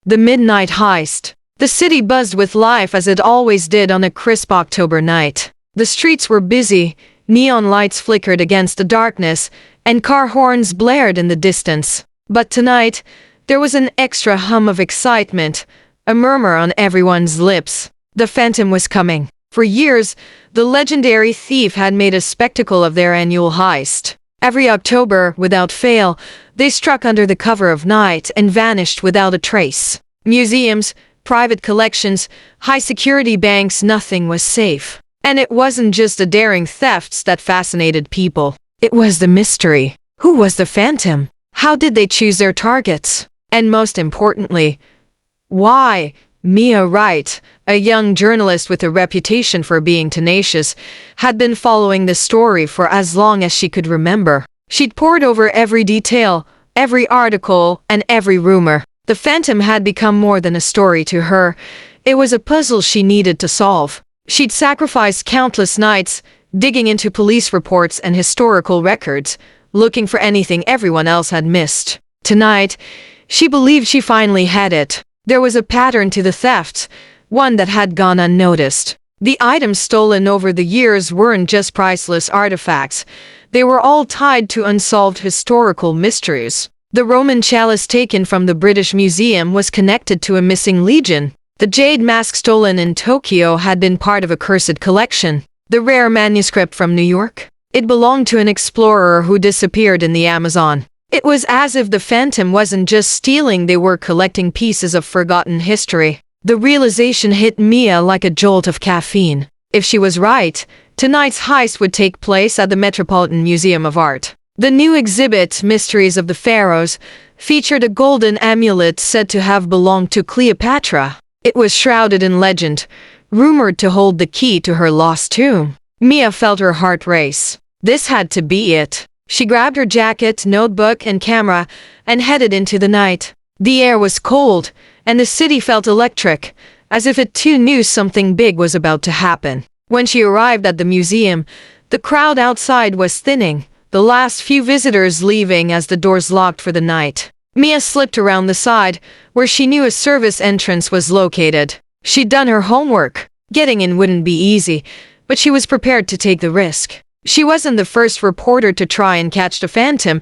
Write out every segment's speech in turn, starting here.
The Midnight Heist. The city buzzed with life as it always did on a crisp October night. The streets were busy, neon lights flickered against the darkness, and car horns blared in the distance. But tonight, there was an extra hum of excitement, a murmur on everyone's lips. The Phantom was coming. For years, the legendary thief had made a spectacle of their annual heist. Every October, without fail, they struck under the cover of night and vanished without a trace. Museums, private collections, high-security banks, nothing was safe. And it wasn't just the daring thefts that fascinated people. It was the mystery. Who was the Phantom? How did they choose their targets? And most importantly, why? Mia Wright, a young journalist with a reputation for being tenacious, had been following the story for as long as she could remember. She'd pored over every detail, every article, and every rumor. The Phantom had become more than a story to her. It was a puzzle she needed to solve. She'd sacrificed countless nights, digging into police reports and historical records, looking for anything everyone else had missed. Tonight, she believed she finally had it. There was a pattern to the thefts, one that had gone unnoticed. The items stolen over the years weren't just priceless artifacts. They were all tied to unsolved historical mysteries. The Roman chalice taken from the British Museum was connected to a missing legion. The jade mask stolen in Tokyo had been part of a cursed collection. The rare manuscript from New York? It belonged to an explorer who disappeared in the Amazon. It was as if the Phantom wasn't just stealing, they were collecting pieces of forgotten history. The realization hit Mia like a jolt of caffeine. If she was right, tonight's heist would take place at the Metropolitan Museum of Art. The new exhibit, Mysteries of the Pharaohs, featured a golden amulet said to have belonged to Cleopatra. It was shrouded in legend, rumored to hold the key to her lost tomb. Mia felt her heart race. This had to be it. She grabbed her jacket, notebook, and camera and headed into the night. The air was cold, and the city felt electric, as if it too knew something big was about to happen. When she arrived at the museum, the crowd outside was thinning, the last few visitors leaving as the doors locked for the night. Mia slipped around the side, where she knew a service entrance was located. She'd done her homework. Getting in wouldn't be easy, but she was prepared to take the risk. She wasn't the first reporter to try and catch the Phantom,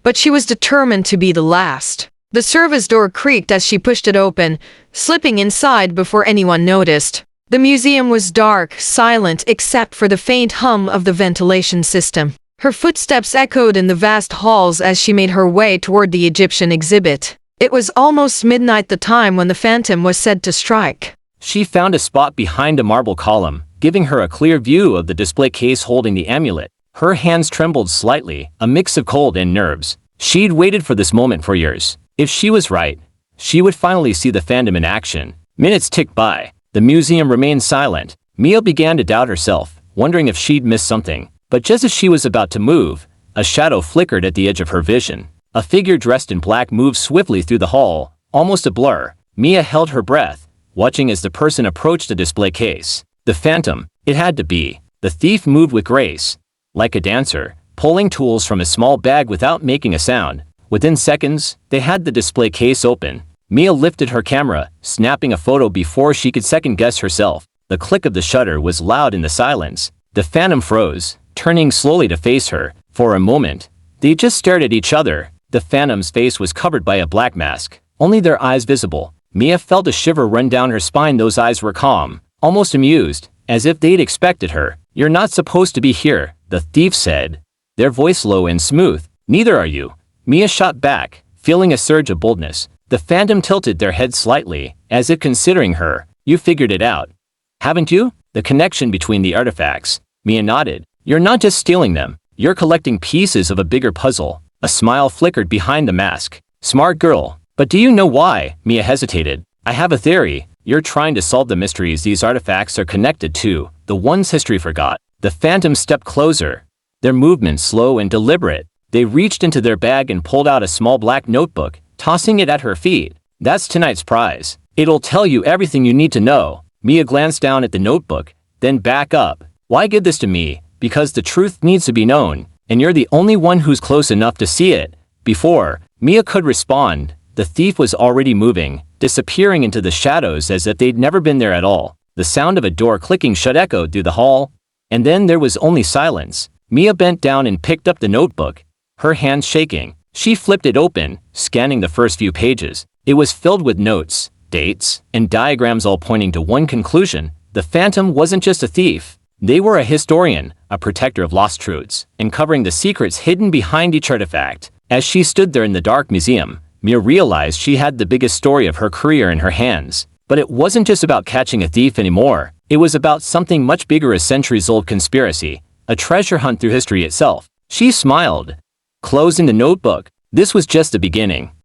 but she was determined to be the last. The service door creaked as she pushed it open, slipping inside before anyone noticed. The museum was dark, silent except for the faint hum of the ventilation system. Her footsteps echoed in the vast halls as she made her way toward the Egyptian exhibit. It was almost midnight, the time when the Phantom was said to strike. She found a spot behind a marble column, giving her a clear view of the display case holding the amulet. Her hands trembled slightly, a mix of cold and nerves. She'd waited for this moment for years. If she was right, she would finally see the Phantom in action. Minutes ticked by. The museum remained silent. Mia began to doubt herself, wondering if she'd missed something. But just as she was about to move, a shadow flickered at the edge of her vision. A figure dressed in black moved swiftly through the hall, almost a blur. Mia held her breath, watching as the person approached the display case. The Phantom, it had to be. The thief moved with grace, like a dancer, pulling tools from a small bag without making a sound. Within seconds, they had the display case open. Mia lifted her camera, snapping a photo before she could second-guess herself. The click of the shutter was loud in the silence. The Phantom froze, turning slowly to face her. For a moment, they just stared at each other. The Phantom's face was covered by a black mask, only their eyes visible. Mia felt a shiver run down her spine. Those eyes were calm, almost amused, as if they'd expected her. "You're not supposed to be here," the thief said, their voice low and smooth. "Neither are you." Mia shot back, feeling a surge of boldness. The Phantom tilted their head slightly, as if considering her. "You figured it out, haven't you? The connection between the artifacts." Mia nodded. "You're not just stealing them, you're collecting pieces of a bigger puzzle." A smile flickered behind the mask. "Smart girl. But do you know why?" Mia hesitated. "I have a theory. You're trying to solve the mysteries these artifacts are connected to, the ones history forgot." The Phantom stepped closer, their movements slow and deliberate. They reached into their bag and pulled out a small black notebook, tossing it at her feet. "That's tonight's prize. It'll tell you everything you need to know." Mia glanced down at the notebook, then back up. "Why give this to me? Because the truth needs to be known, and you're the only one who's close enough to see it." Before Mia could respond, the thief was already moving, disappearing into the shadows as if they'd never been there at all. The sound of a door clicking shut echoed through the hall, and then there was only silence. Mia bent down and picked up the notebook, her hands shaking. She flipped it open, scanning the first few pages. It was filled with notes, dates, and diagrams all pointing to one conclusion. The Phantom wasn't just a thief. They were a historian, a protector of lost truths, uncovering the secrets hidden behind each artifact. As she stood there in the dark museum, Mia realized she had the biggest story of her career in her hands. But it wasn't just about catching a thief anymore. It was about something much bigger, a centuries-old conspiracy, a treasure hunt through history itself. She smiled, closing the notebook. This was just the beginning.